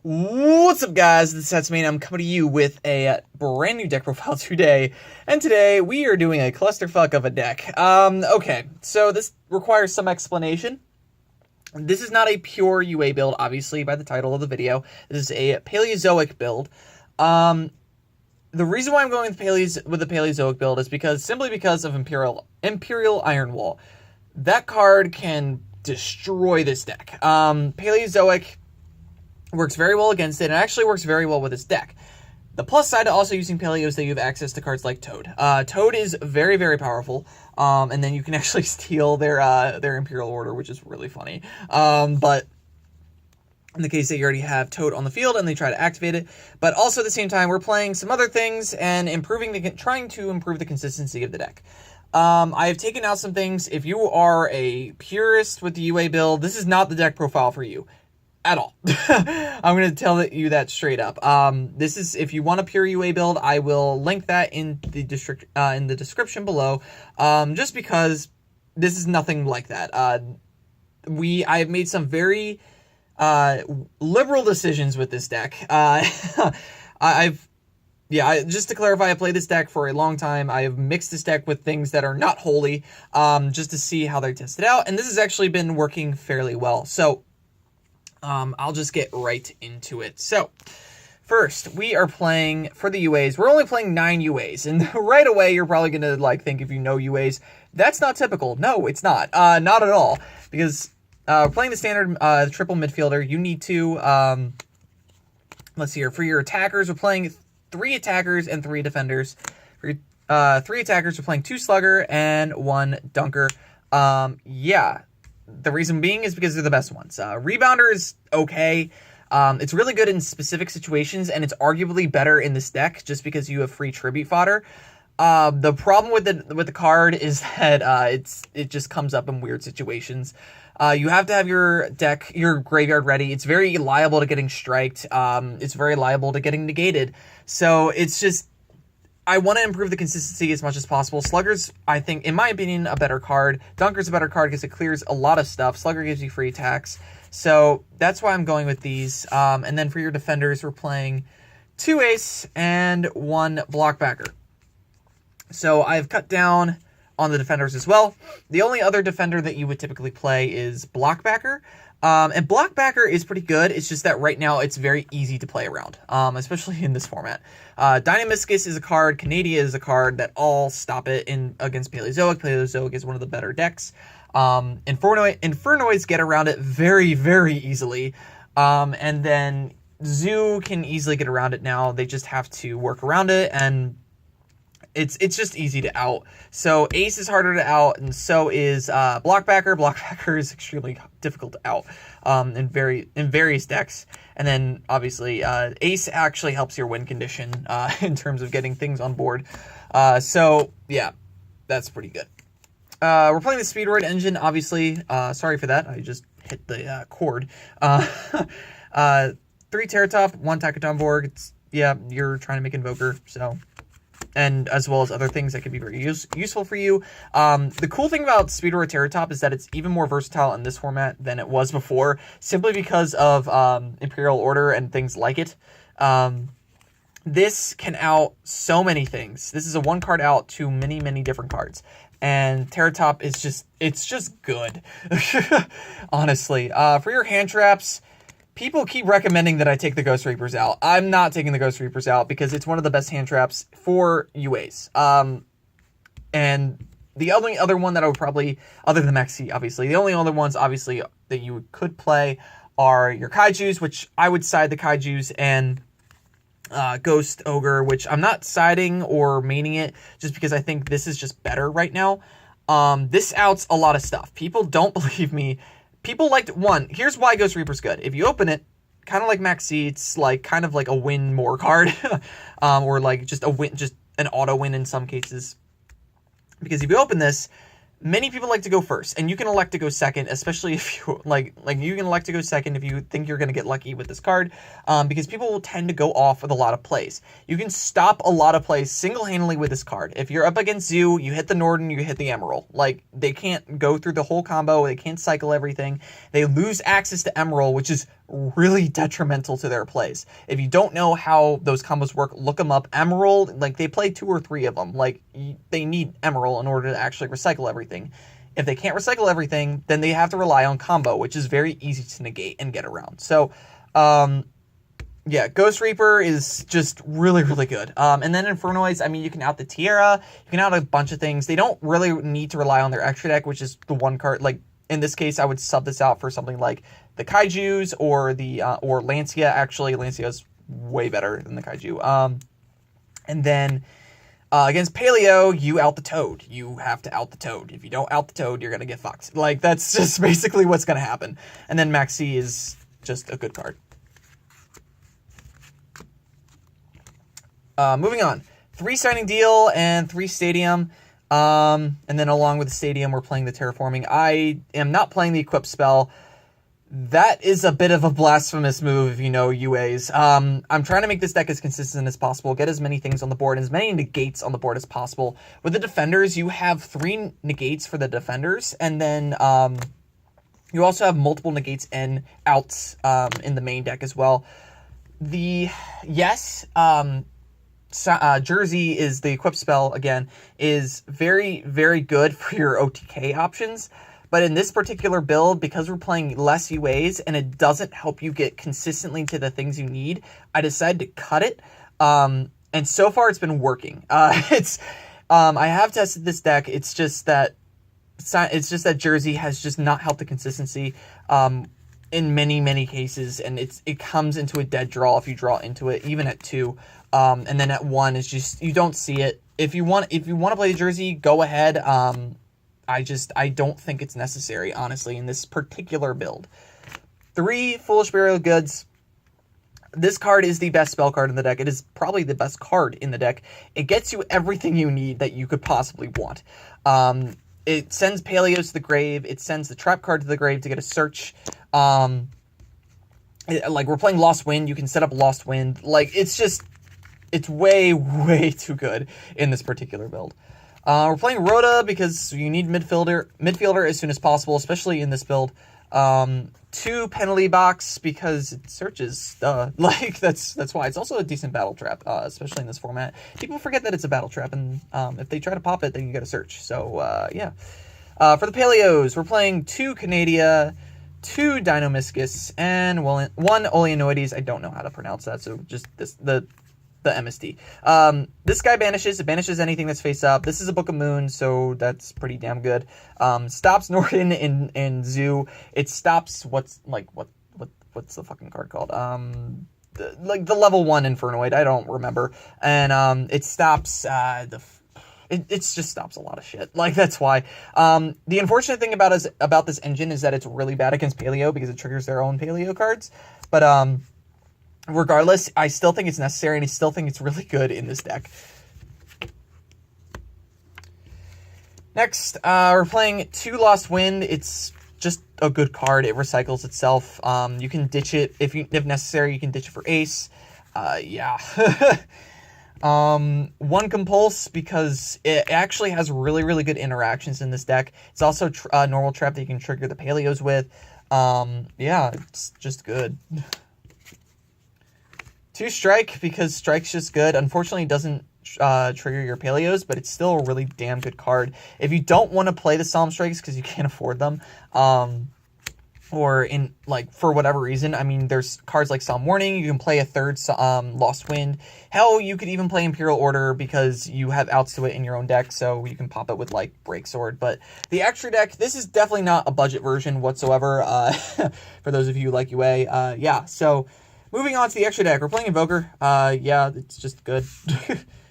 What's up, guys? This is Satsumane. I'm coming to you with a brand new deck profile today, and today we are doing a clusterfuck of a deck. Okay, so this requires some explanation. This is not a pure UA build, obviously, by the title of the video. This is a Paleozoic build. The reason why I'm going with the Paleozoic build is simply because of Imperial Iron Wall. That card can destroy this deck. Paleozoic works very well against it, and actually works very well with this deck. The plus side to also using Paleo is that you have access to cards like Toad. Toad is very, very powerful, and then you can actually steal their Imperial Order, which is really funny. But in the case that you already have Toad on the field and they try to activate it, but also at the same time we're playing some other things and trying to improve the consistency of the deck. I have taken out some things. If you are a purist with the UA build, this is not the deck profile for you. At all. I'm going to tell you that straight up. This is, if you want a pure UA build, I will link that in the description below, just because this is nothing like that. I have made some very liberal decisions with this deck. Just to clarify, I played this deck for a long time. I have mixed this deck with things that are not holy, just to see how they're tested out, and this has actually been working fairly well. So I'll just get right into it. So, first, we are playing for the UAs. We're only playing 9 UAs, and right away, you're probably going to think if you know UAs, that's not typical. No, it's not. Not at all. Because playing the standard triple midfielder, you need to, let's see here, for your attackers, we're playing 3 attackers and 3 defenders. For your 3 attackers, we're playing 2 slugger and 1 dunker. The reason being is because they're the best ones. Rebounder is okay. It's really good in specific situations, and it's arguably better in this deck just because you have free tribute fodder. The problem with the card is that it just comes up in weird situations. You have to have your graveyard ready. It's very liable to getting striked. It's very liable to getting negated. So it's just, I want to improve the consistency as much as possible. Slugger's, I think, in my opinion, a better card. Dunker's a better card because it clears a lot of stuff. Slugger gives you free attacks. So that's why I'm going with these. And then for your defenders, we're playing 2 ace and 1 blockbacker. So I've cut down on the defenders as well. The only other defender that you would typically play is blockbacker. And blockbacker is pretty good. It's just that right now it's very easy to play around, especially in this format. Dynamiscus is a card. Canadia is a card that all stop it against Paleozoic. Paleozoic is one of the better decks. Infernoids get around it very, very easily. And then Zoo can easily get around it now. They just have to work around it, and it's just easy to out. So Ace is harder to out, and so is Blockbacker. Blockbacker is extremely difficult to out in various decks. And then obviously Ace actually helps your win condition in terms of getting things on board. So yeah, that's pretty good. We're playing the Speedroid engine, obviously. Sorry for that. I just hit the cord. 3 Teratop, 1 Takatomborg. You're trying to make Invoker, so, and as well as other things that could be very useful for you. The cool thing about Speedroid Teratop is that it's even more versatile in this format than it was before, simply because of Imperial Order and things like it. This can out so many things. This is a 1-card out to many, many different cards. And Teratop is just good. Honestly. For your hand traps, people keep recommending that I take the Ghost Reapers out. I'm not taking the Ghost Reapers out because it's one of the best hand traps for UAs. And the only other one that I would probably, other than Maxi, obviously, the only other ones, obviously, that you could play are your Kaijus, which I would side the Kaijus, and Ghost Ogre, which I'm not siding or maining it, just because I think this is just better right now. This outs a lot of stuff. People don't believe me. People here's why Ghost Reaper's good. If you open it, kind of like Maxi, it's kind of like a win more card, or just a win, just an auto win in some cases. Because if you open this, many people like to go first, and you can elect to go second, especially if you you can elect to go second if you think you're going to get lucky with this card, because people will tend to go off with a lot of plays. You can stop a lot of plays single-handedly with this card. If you're up against Zoo, you hit the Norden, you hit the Emerald. They can't go through the whole combo, they can't cycle everything. They lose access to Emerald, which is really detrimental to their plays. If you don't know how those combos work, look them up. Emerald, like, they play 2 or 3 of them. Like, they need Emerald in order to actually recycle everything. If they can't recycle everything, then they have to rely on combo, which is very easy to negate and get around. So, yeah, Ghost Reaper is just really, really good. And then Infernoids, I mean, you can out the Tierra, you can out a bunch of things. They don't really need to rely on their extra deck, which is the one card, like, in this case, I would sub this out for something like the Kaijus or the, or Lancia. Actually, Lancia is way better than the Kaiju. And then, against Paleo, you out the Toad. You have to out the Toad. If you don't out the Toad, you're going to get fucked. Like, that's just basically what's going to happen. And then Maxi is just a good card. Moving on. 3 signing deal and 3 stadium. And then along with the stadium, we're playing the terraforming. I am not playing the equip spell. That is a bit of a blasphemous move if you know UAs. I'm trying to make this deck as consistent as possible, get as many things on the board, as many negates on the board as possible. With the defenders, you have 3 negates for the defenders, and then you also have multiple negates and outs in the main deck as well. Jersey is the equip spell, again, is very, very good for your OTK options. But in this particular build, because we're playing less UAs and it doesn't help you get consistently to the things you need, I decided to cut it. And so far it's been working. I have tested this deck. It's just that Jersey has just not helped the consistency in many, many cases, and it comes into a dead draw if you draw into it, even at 2. And then at 1 is just, you don't see it. If you want to play the Jersey, go ahead. I don't think it's necessary, honestly, in this particular build. 3 Foolish Burial Goods. This card is the best spell card in the deck. It is probably the best card in the deck. It gets you everything you need that you could possibly want. It sends Paleos to the grave. It sends the trap card to the grave to get a search. Like, we're playing Lost Wind. You can set up Lost Wind. Like, it's way, way too good in this particular build. We're playing Rhoda because you need midfielder as soon as possible, especially in this build. 2 penalty box because it searches. Like, that's why. It's also a decent battle trap, especially in this format. People forget that it's a battle trap, and if they try to pop it, then you get a search. So, yeah. For the Paleos, we're playing 2 Canadia, 2 Dinomischus, and 1 Oleanoides. I don't know how to pronounce that, so just the MSD. This guy banishes. It banishes anything that's face up. This is a Book of Moon, so that's pretty damn good. Stops Norden in Zoo. It stops what's the fucking card called? The level 1 Infernoid. I don't remember. And it stops it just stops a lot of shit. Like, that's why. The unfortunate thing about this engine is that it's really bad against Paleo because it triggers their own Paleo cards. But regardless, I still think it's necessary, and I still think it's really good in this deck. Next, we're playing 2 Lost Wind. It's just a good card. It recycles itself. You can ditch it if necessary. You can ditch it for Ace. Yeah. 1 Compulse because it actually has really, really good interactions in this deck. It's also a normal trap that you can trigger the Paleos with. Yeah, it's just good. 2 Strike, because Strike's just good. Unfortunately, it doesn't trigger your Paleos, but it's still a really damn good card. If you don't want to play the Solemn Strikes because you can't afford them, or for whatever reason, I mean, there's cards like Solemn Warning. You can play a 3rd Lost Wind. Hell, you could even play Imperial Order because you have outs to it in your own deck, so you can pop it with, like, Break Sword. But the extra deck, this is definitely not a budget version whatsoever, for those of you who like UA. Yeah, so moving on to the extra deck, we're playing Invoker. Yeah, it's just good.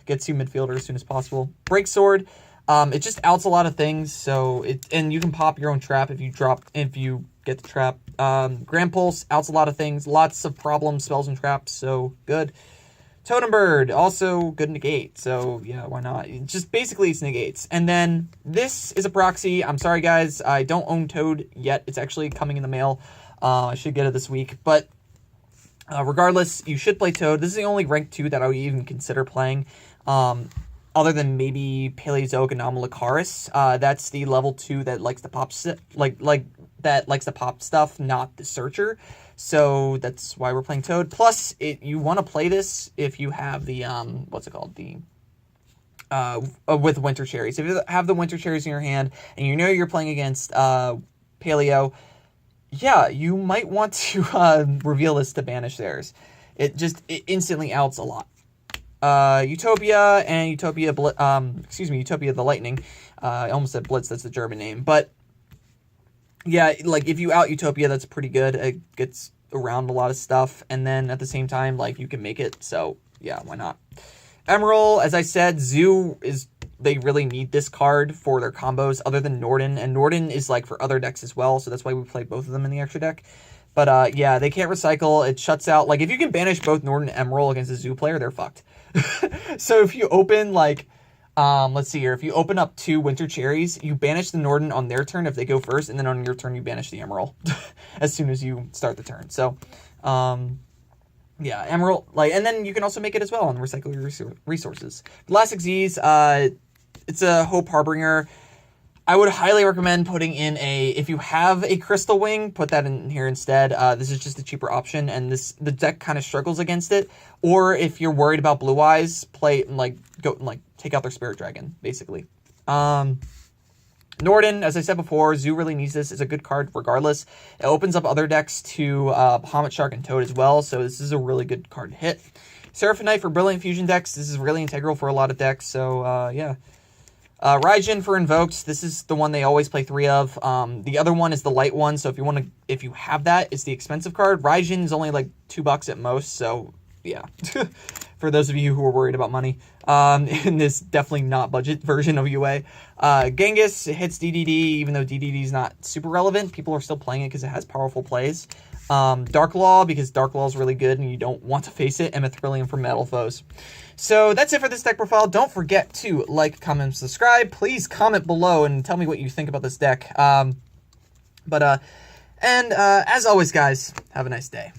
Gets you midfielder as soon as possible. Break Sword, it just outs a lot of things, and you can pop your own trap if you get the trap. Grand Pulse outs a lot of things, lots of problem spells and traps, so good. Totem Bird, also good negate, so yeah, why not? Basically it's negates. And then this is a proxy. I'm sorry guys, I don't own Toad yet. It's actually coming in the mail. I should get it this week, but regardless, you should play Toad. This is the only rank 2 that I would even consider playing, other than maybe Paleozoic Anomalocaris. That's the level 2 that likes to pop that likes to pop stuff, not the Searcher. So that's why we're playing Toad. Plus, you want to play this if you have the, what's it called? The, with Winter Cherries. If you have the Winter Cherries in your hand, and you know you're playing against, Paleo, yeah, you might want to, reveal this to banish theirs. It instantly outs a lot. Utopia and Utopia, Utopia the Lightning. I almost said Blitz, that's the German name. But, yeah, like, if you out Utopia, that's pretty good. It gets around a lot of stuff. And then, at the same time, like, you can make it. So, yeah, why not? Emerald, as I said, Zoo they really need this card for their combos, other than Norden. And Norden is, like, for other decks as well. So, that's why we play both of them in the extra deck. But, yeah, they can't recycle. It shuts out. Like, if you can banish both Norden and Emerald against a Zoo player, they're fucked. So if you open, like, let's see here. If you open up 2 Winter Cherries, you banish the Norden on their turn if they go first, and then on your turn you banish the Emerald as soon as you start the turn. So, yeah, Emerald, like, and then you can also make it as well and recycle your resources. Elastic Z's, it's a Hope Harbinger. I would highly recommend putting in if you have a Crystal Wing, put that in here instead. This is just a cheaper option, and the deck kind of struggles against it. Or if you're worried about Blue Eyes, take out their Spirit Dragon, basically. Norden, as I said before, Zoo really needs this. It's a good card regardless. It opens up other decks to Bahamut Shark and Toad as well, so this is a really good card to hit. Seraphonite for Brilliant Fusion decks. This is really integral for a lot of decks, so yeah. Raijin for Invoked. This is the one they always play 3 of. The other one is the light one, so if you have that, it's the expensive card. Raijin is only like $2 at most, so yeah. For those of you who are worried about money. In this definitely not budget version of UA. Genghis hits DDD, even though DDD is not super relevant. People are still playing it because it has powerful plays. Dark Law, because Dark Law is really good and you don't want to face it. And Mithrilium for Metal Foes. So that's it for this deck profile. Don't forget to like, comment, and subscribe. Please comment below and tell me what you think about this deck. As always, guys, have a nice day.